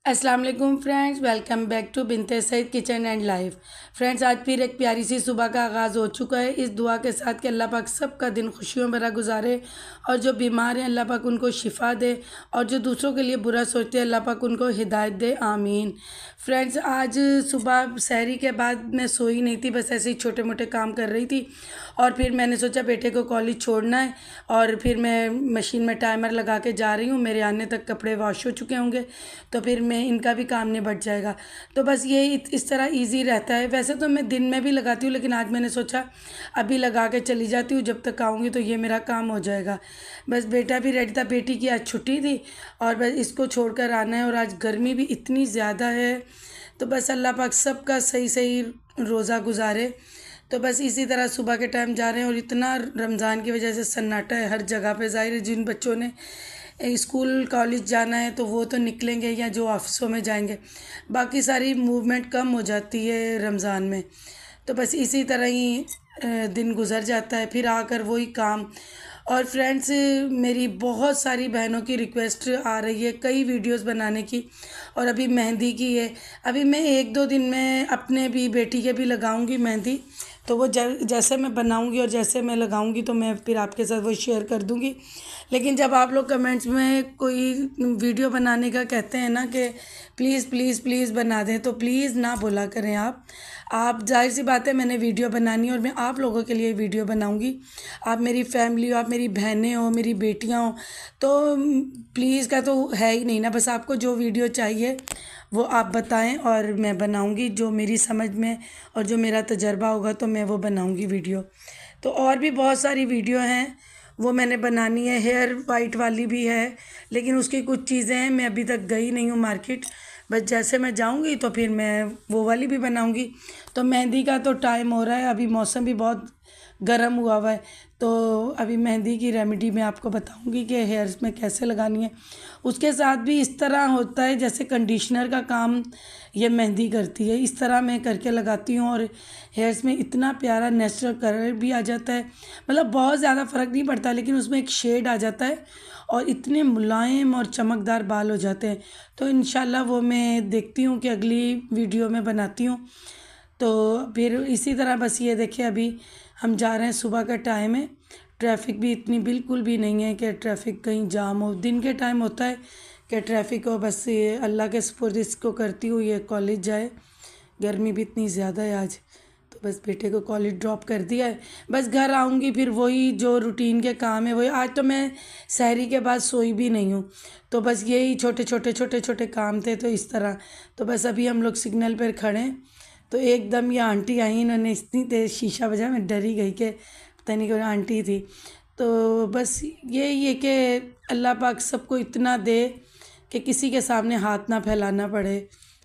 अस्सलाम वालेकुम friends, welcome back to Binte Saeed kitchen and life. Friends, आज फिर एक प्यारी सी सुबह का आगाज़ हो चुका है इस दुआ के साथ कि अल्लाह पाक सबका दिन खुशियों भरा गुजारे और जो बीमार हैं अल्लाह पाक उनको शिफा दे और जो दूसरों के लिए बुरा सोचते हैं अल्लाह पाक उनको हिदायत दे, आमीन। फ्रेंड्स, आज सुबह सहरी के बाद मैं सोई नहीं थी, बस ऐसे ही छोटे मोटे काम कर रही थी और फिर मैंने सोचा बेटे को कॉलेज छोड़ना है और फिर मैं मशीन में टाइमर लगा के जा रही हूँ। मेरे आने तक कपड़े वॉश हो चुके होंगे तो फिर मैं इनका भी काम निबट जाएगा। तो बस ये इस तरह इजी रहता है। वैसे तो मैं दिन में भी लगाती हूँ लेकिन आज मैंने सोचा अभी लगा के चली जाती हूँ, जब तक आऊँगी तो ये मेरा काम हो जाएगा। बस बेटा भी रेडी था, बेटी की आज छुट्टी थी और बस इसको छोड़कर आना है और आज गर्मी भी इतनी ज़्यादा है। तो बस अल्लाह पाक सबका सही सही रोज़ा गुजारे। तो बस इसी तरह सुबह के टाइम जा रहे हैं और इतना रमज़ान की वजह से सन्नाटा है हर जगह पे। ज़ाहिर है जिन बच्चों ने स्कूल कॉलेज जाना है तो वो तो निकलेंगे या जो ऑफिसों में जाएंगे, बाकी सारी मूवमेंट कम हो जाती है रमज़ान में। तो बस इसी तरह ही दिन गुज़र जाता है, फिर आकर वही काम। और फ्रेंड्स, मेरी बहुत सारी बहनों की रिक्वेस्ट आ रही है कई वीडियोस बनाने की और अभी मेहंदी की है। अभी मैं एक दो दिन में अपने भी बेटी के भी लगाऊंगी मेहंदी, तो वो जैसे मैं बनाऊंगी और जैसे मैं लगाऊंगी तो मैं फिर आपके साथ वो शेयर कर दूंगी। लेकिन जब आप लोग कमेंट्स में कोई वीडियो बनाने का कहते हैं ना कि प्लीज़ प्लीज़ प्लीज़ बना दें, तो प्लीज़ ना बोला करें। आप जाहिर सी बात है, मैंने वीडियो बनानी है और मैं आप लोगों के लिए वीडियो बनाऊंगी। आप मेरी फैमिली हो, आप मेरी बहनें हो, मेरी बेटियां हो, तो प्लीज़ का तो है ही नहीं ना। बस आपको जो वीडियो चाहिए वो आप बताएं और मैं बनाऊंगी जो मेरी समझ में और जो मेरा तजर्बा होगा तो मैं वो बनाऊंगी वीडियो। तो और भी बहुत सारी वीडियो हैं वो मैंने बनानी है। हेयर वाइट वाली भी है लेकिन उसकी कुछ चीज़ें हैं, मैं अभी तक गई नहीं हूँ मार्केट। बस जैसे मैं जाऊँगी तो फिर मैं वो वाली भी बनाऊँगी। तो मेहंदी का तो टाइम हो रहा है, अभी मौसम भी बहुत गर्म हुआ हुआ है, तो अभी मेहंदी की रेमेडी मैं आपको बताऊंगी कि हेयर्स में कैसे लगानी है। उसके साथ भी इस तरह होता है जैसे कंडीशनर का काम ये मेहंदी करती है, इस तरह मैं करके लगाती हूँ और हेयर्स में इतना प्यारा नेचुरल कलर भी आ जाता है। मतलब बहुत ज़्यादा फ़र्क नहीं पड़ता लेकिन उसमें एक शेड आ जाता है और इतने मुलायम और चमकदार बाल हो जाते हैं। तो इंशाल्लाह वो मैं देखती हूँ कि अगली वीडियो में बनाती हूँ। तो फिर इसी तरह बस ये देखिए अभी हम जा रहे हैं, सुबह का टाइम है, ट्रैफिक भी इतनी बिल्कुल भी नहीं है कि ट्रैफिक कहीं जाम हो। दिन के टाइम होता है कि ट्रैफिक हो, बस ये अल्लाह के सुपुर्द इसको करती हूँ ये कॉलेज जाए। गर्मी भी इतनी ज़्यादा है आज, तो बस बेटे को कॉलेज ड्रॉप कर दिया है। बस घर आऊँगी फिर वही जो रूटीन के काम है वही। आज तो मैं सहरी के बाद सोई भी नहीं हूँ, तो बस यही छोटे छोटे काम थे। तो इस तरह तो बस अभी हम लोग सिग्नल पर खड़े हैं तो एकदम ये आंटी आई, इन्होंने इतनी तेज़ शीशा बजाया मैं डर ही गई कि पता नहीं कौन आंटी थी। तो बस यही है कि अल्लाह पाक सबको इतना दे कि किसी के सामने हाथ ना फैलाना पड़े।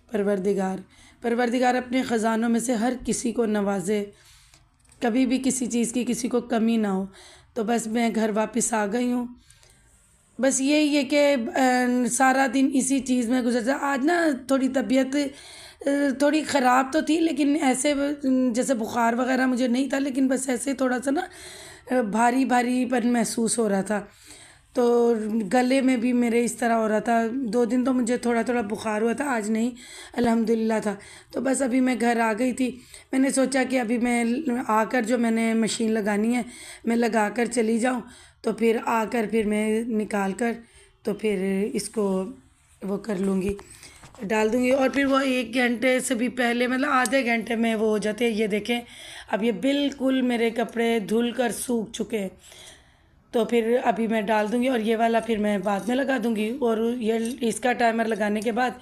परवरदिगार परवरदिगार अपने ख़जानों में से हर किसी को नवाजे, कभी भी किसी चीज़ की किसी को कमी ना हो। तो बस मैं घर वापस आ गई हूँ। बस यही है कि सारा दिन इसी चीज़ में गुजर जाए। आज ना थोड़ी तबीयत थोड़ी ख़राब तो थी लेकिन ऐसे जैसे बुखार वगैरह मुझे नहीं था, लेकिन बस ऐसे थोड़ा सा ना भारी भारीपन महसूस हो रहा था। तो गले में भी मेरे इस तरह हो रहा था। 2 दिन तो मुझे थोड़ा थोड़ा बुखार हुआ था, आज नहीं, अल्हम्दुलिल्लाह था। तो बस अभी मैं घर आ गई थी, मैंने सोचा कि अभी मैं आकर जो मैंने मशीन लगानी है मैं लगा कर चली जाऊँ, तो फिर आकर फिर मैं निकाल कर तो फिर इसको वो कर लूँगी, डाल दूँगी और फिर वो 1 घंटे से भी पहले मतलब आधे घंटे में वो हो जाते हैं। ये देखें अब ये बिल्कुल मेरे कपड़े धुल कर सूख चुके हैं। तो फिर अभी मैं डाल दूँगी और ये वाला फिर मैं बाद में लगा दूँगी और ये इसका टाइमर लगाने के बाद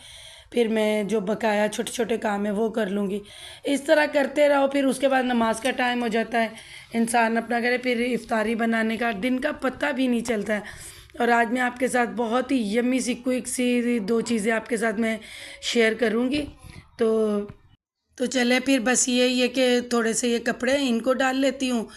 फिर मैं जो बकाया छोटे छोटे काम है वो कर लूँगी। इस तरह करते रहो, फिर उसके बाद नमाज का टाइम हो जाता है, इंसान अपना करे, फिर इफ्तारी बनाने का दिन का पता भी नहीं चलता है। और आज मैं आपके साथ बहुत ही यम्मी सी क्विक सी 2 चीज़ें आपके साथ मैं शेयर करूँगी। तो तो चले फिर बस यही है कि थोड़े से ये कपड़े हैं इनको डाल लेती हूँ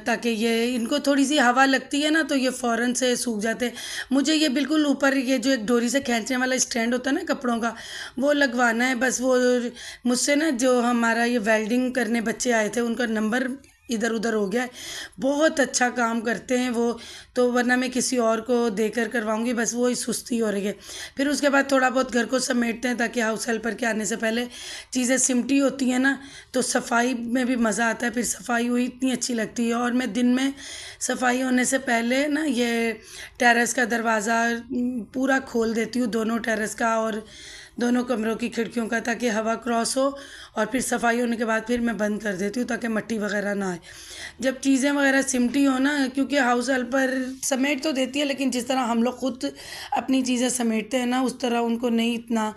ताकि ये इनको थोड़ी सी हवा लगती है ना तो ये फ़ौरन से सूख जाते हैं। मुझे ये बिल्कुल ऊपर ये जो एक डोरी से खींचने वाला स्टैंड होता है ना कपड़ों का, वो लगवाना है। बस वो मुझसे ना जो हमारा ये वेल्डिंग करने बच्चे आए थे उनका नंबर इधर उधर हो गया है। बहुत अच्छा काम करते हैं वो, तो वरना मैं किसी और को देकर करवाऊंगी, बस वो ही सुस्ती हो रही है। फिर उसके बाद थोड़ा बहुत घर को समेटते हैं ताकि हाउस हेल्पर के आने से पहले चीज़ें सिमटी होती हैं ना, तो सफाई में भी मज़ा आता है। फिर सफाई हुई इतनी अच्छी लगती है। और मैं दिन में सफाई होने से पहले ना ये टेरेस का दरवाज़ा पूरा खोल देती हूँ, दोनों टेरेस का और दोनों कमरों की खिड़कियों का, ताकि हवा क्रॉस हो। और फिर सफाई होने के बाद फिर मैं बंद कर देती हूँ ताकि मट्टी वगैरह ना आए। जब चीज़ें वगैरह सिमटी हो ना, क्योंकि हाउस हेल्पर समेट तो देती है, लेकिन जिस तरह हम लोग खुद अपनी चीज़ें समेटते हैं ना, उस तरह उनको नहीं इतना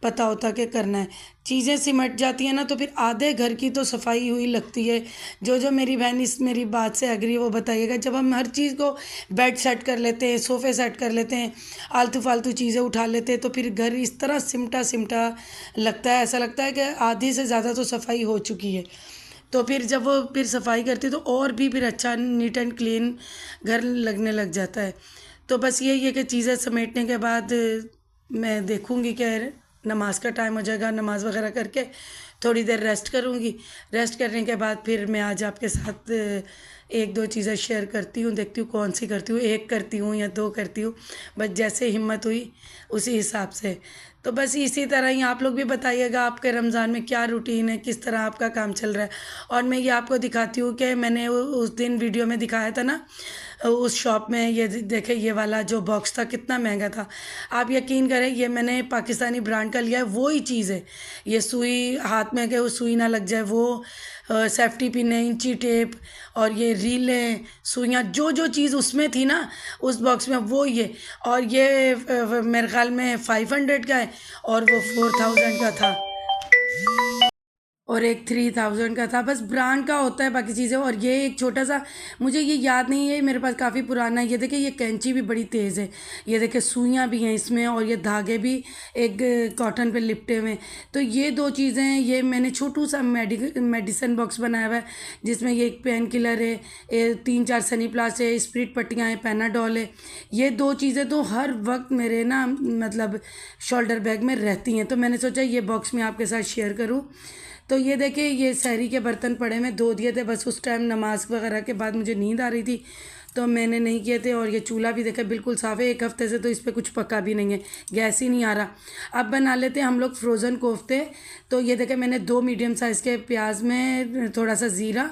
पता होता कि करना है। चीज़ें सिमट जाती हैं ना, तो फिर आधे घर की तो सफाई हुई लगती है। जो जो मेरी बहन इस मेरी बात से एग्री वो बताइएगा, जब हम हर चीज़ को बेड सेट कर लेते हैं, सोफ़े सेट कर लेते हैं, आलतू फालतू चीज़ें उठा लेते हैं, तो फिर घर इस तरह सिमटा सिमटा लगता है, ऐसा लगता है कि आधी से ज़्यादा तो सफाई हो चुकी है। तो फिर जब वो फिर सफाई करती है तो और भी फिर अच्छा नीट एंड क्लीन घर लगने लग जाता है। तो बस यही है कि चीज़ें समेटने के बाद मैं देखूँगी कि नमाज का टाइम हो जाएगा, नमाज़ वगैरह करके थोड़ी देर रेस्ट करूँगी। रेस्ट करने के बाद फिर मैं आज आपके साथ एक दो चीज़ें शेयर करती हूँ, देखती हूँ कौन सी करती हूँ, एक करती हूँ या दो करती हूँ, बस जैसे हिम्मत हुई उसी हिसाब से। तो बस इसी तरह ही आप लोग भी बताइएगा आपके रमज़ान में क्या रूटीन है, किस तरह आपका काम चल रहा है। और मैं ये आपको दिखाती हूँ कि मैंने उस दिन वीडियो में दिखाया था ना, उस शॉप में ये देखे ये वाला जो बॉक्स था कितना महंगा था। आप यकीन करें ये मैंने पाकिस्तानी ब्रांड का लिया है, वो ही चीज़ है। ये सुई हाथ में के वो सुई ना लग जाए, वो सेफ्टी पिन है, इंची टेप और ये रीलें, सुइयाँ, जो जो चीज़ उसमें थी ना उस बॉक्स में वो ये। और ये मेरे ख्याल में 500 का है और वो 4000 का था और एक 3000 का था। बस ब्रांड का होता है बाकी चीज़ें। और ये एक छोटा सा, मुझे ये याद नहीं है, मेरे पास काफ़ी पुराना है। ये देखिए ये कैंची भी बड़ी तेज़ है, ये देखिए सुइयाँ भी हैं इसमें और ये धागे भी एक कॉटन पे लिपटे हुए हैं। तो ये दो चीज़ें हैं। ये मैंने छोटू सा मेडिसिन बॉक्स बनाया हुआ है जिसमें ये एक पेन किलर है, ये 3-4 सनी प्लास है, स्प्रिट पट्टियाँ हैं, पैनाडॉल है। ये दो चीज़ें तो हर वक्त मेरे ना मतलब शोल्डर बैग में रहती हैं। तो मैंने सोचा ये बॉक्स मैं आपके साथ शेयर करूँ। तो ये देखिए ये सहरी के बर्तन पड़े मैं धो दिए थे, बस उस टाइम नमाज वगैरह के बाद मुझे नींद आ रही थी तो मैंने नहीं किए थे। और ये चूल्हा भी देखा बिल्कुल साफ़ है, एक हफ्ते से तो इस पर कुछ पका भी नहीं है, गैस ही नहीं आ रहा। अब बना लेते हैं हम लोग फ्रोज़न कोफ्ते। तो ये देखें मैंने 2 मीडियम साइज़ के प्याज में थोड़ा सा ज़ीरा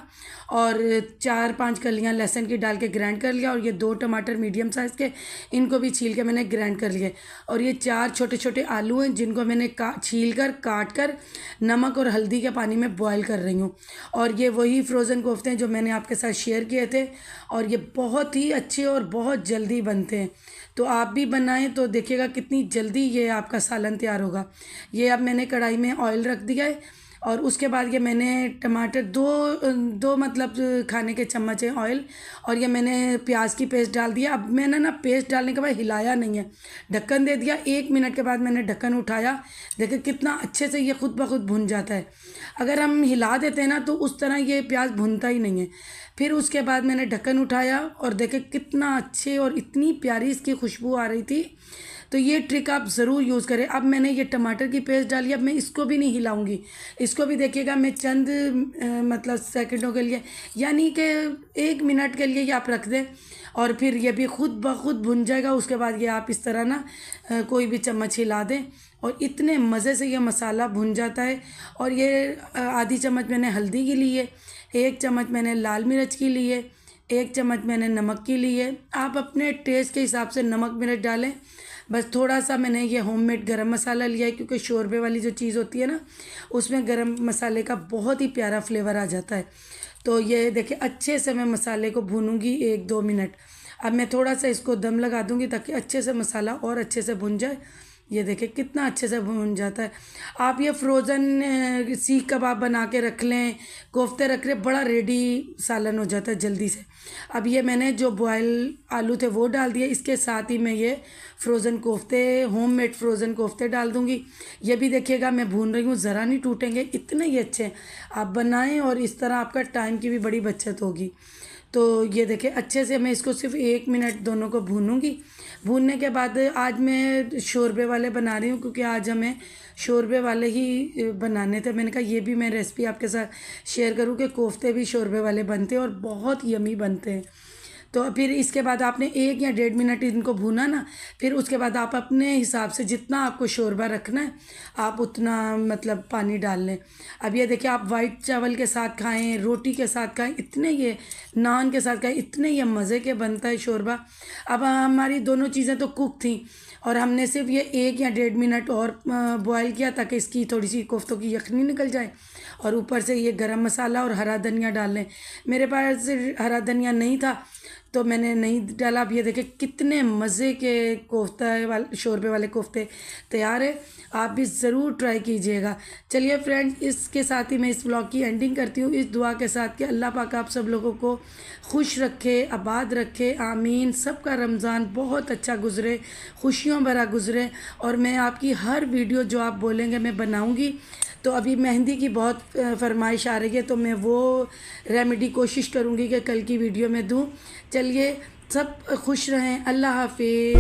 और 4-5 कलियां लहसुन की डाल के ग्राइंड कर लिया। और ये 2 टमाटर मीडियम साइज़ के, इनको भी छील के मैंने ग्राइंड कर लिए। और ये 4 छोटे छोटे आलू हैं जिनको मैंने छील कर काट कर नमक और हल्दी के पानी में बॉयल कर रही हूँ। और ये वही फ्रोज़न कोफ्ते हैं जो मैंने आपके साथ शेयर किए थे और ये बहुत ही अच्छे और बहुत जल्दी बनते हैं। तो आप भी बनाएं तो देखिएगा कितनी जल्दी ये आपका सालन तैयार होगा। ये अब मैंने कढ़ाई में ऑयल रख दिया है और उसके बाद ये मैंने टमाटर दो मतलब खाने के चम्मच है ऑयल, और ये मैंने प्याज की पेस्ट डाल दिया। अब मैंने ना पेस्ट डालने के बाद हिलाया नहीं है, ढक्कन दे दिया। 1 मिनट के बाद मैंने ढक्कन उठाया, देखिए कितना अच्छे से ये खुद ब खुद भुन जाता है। अगर हम हिला देते हैं ना तो उस तरह ये प्याज भुनता ही नहीं है। फिर उसके बाद मैंने ढक्कन उठाया और देखे कितना अच्छे और इतनी प्यारी इसकी खुशबू आ रही थी। तो ये ट्रिक आप ज़रूर यूज़ करें। अब मैंने ये टमाटर की पेस्ट डाली, अब मैं इसको भी नहीं हिलाऊंगी, इसको भी देखिएगा मैं चंद मतलब सेकंडों के लिए, यानी कि 1 मिनट के लिए ये आप रख दें और फिर ये भी खुद ब खुद भुन जाएगा। उसके बाद ये आप इस तरह ना कोई भी चम्मच हिला दें और इतने मज़े से ये मसाला भुन जाता है। और ये आधी चम्मच मैंने हल्दी की ली है, 1 चम्मच मैंने लाल मिर्च की ली है, 1 चम्मच मैंने नमक की ली है। आप अपने टेस्ट के हिसाब से नमक मिर्च डालें। बस थोड़ा सा मैंने ये होममेड गरम मसाला लिया है क्योंकि शोरबे वाली जो चीज़ होती है ना उसमें गरम मसाले का बहुत ही प्यारा फ्लेवर आ जाता है। तो ये देखिए अच्छे से मैं मसाले को भूनूंगी 1-2 मिनट। अब मैं थोड़ा सा इसको दम लगा दूंगी ताकि अच्छे से मसाला और अच्छे से भुन जाए। ये देखिए कितना अच्छे से भुन जाता है। आप ये फ्रोज़न सीख कबाब बना के रख लें, कोफ्ते रख लें, बड़ा रेडी सालन हो जाता है जल्दी से। अब ये मैंने जो बॉयल आलू थे वो डाल दिए, इसके साथ ही मैं ये फ्रोज़न कोफ्ते होममेड फ्रोज़न कोफ्ते डाल दूँगी। ये भी देखिएगा मैं भून रही हूँ, ज़रा नहीं टूटेंगे, इतने ही अच्छे हैं। आप बनाएं और इस तरह आपका टाइम की भी बड़ी बचत होगी। तो ये देखिए अच्छे से मैं इसको सिर्फ 1 मिनट दोनों को भूनूंगी। भूनने के बाद आज मैं शोरबे वाले बना रही हूँ, क्योंकि आज हमें शोरबे वाले ही बनाने थे। मैंने कहा ये भी मैं रेसिपी आपके साथ शेयर करूँ कि कोफ्ते भी शोरबे वाले बनते हैं और बहुत यमी बनते हैं। तो फिर इसके बाद आपने 1 या 1.5 मिनट इनको भूना ना, फिर उसके बाद आप अपने हिसाब से जितना आपको शोरबा रखना है आप उतना मतलब पानी डाल लें। अब ये देखिए आप वाइट चावल के साथ खाएं, रोटी के साथ खाएं, इतने ये नान के साथ खाएं, इतने ये मज़े के बनता है शोरबा। अब हमारी दोनों चीज़ें तो कुक थी और हमने सिर्फ ये 1 या 1.5 मिनट और बॉयल किया ताकि इसकी थोड़ी सी कोफ्तों की यखनी निकल जाए। और ऊपर से ये गरम मसाला और हरा धनिया डाल लें। मेरे पास हरा धनिया नहीं था तो मैंने नहीं डाला। अब ये देखिए कितने मज़े के कोफ्ता वाले शोरबे वाले कोफ्ते तैयार है। आप भी ज़रूर ट्राई कीजिएगा। चलिए फ्रेंड्स, इसके साथ ही मैं इस व्लॉग की एंडिंग करती हूँ इस दुआ के साथ कि अल्लाह पाक आप सब लोगों को खुश रखे, आबाद रखे, आमीन। सबका रमज़ान बहुत अच्छा गुज़रे, खुशियों भरा गुज़रे। और मैं आपकी हर वीडियो जो आप बोलेंगे मैं बनाऊँगी। तो अभी मेहंदी की बहुत फरमाइश आ रही है, तो मैं वो रेमेडी कोशिश करूँगी कि कल की वीडियो में दूँ। चलिए सब खुश रहें, अल्लाह हाफिज़।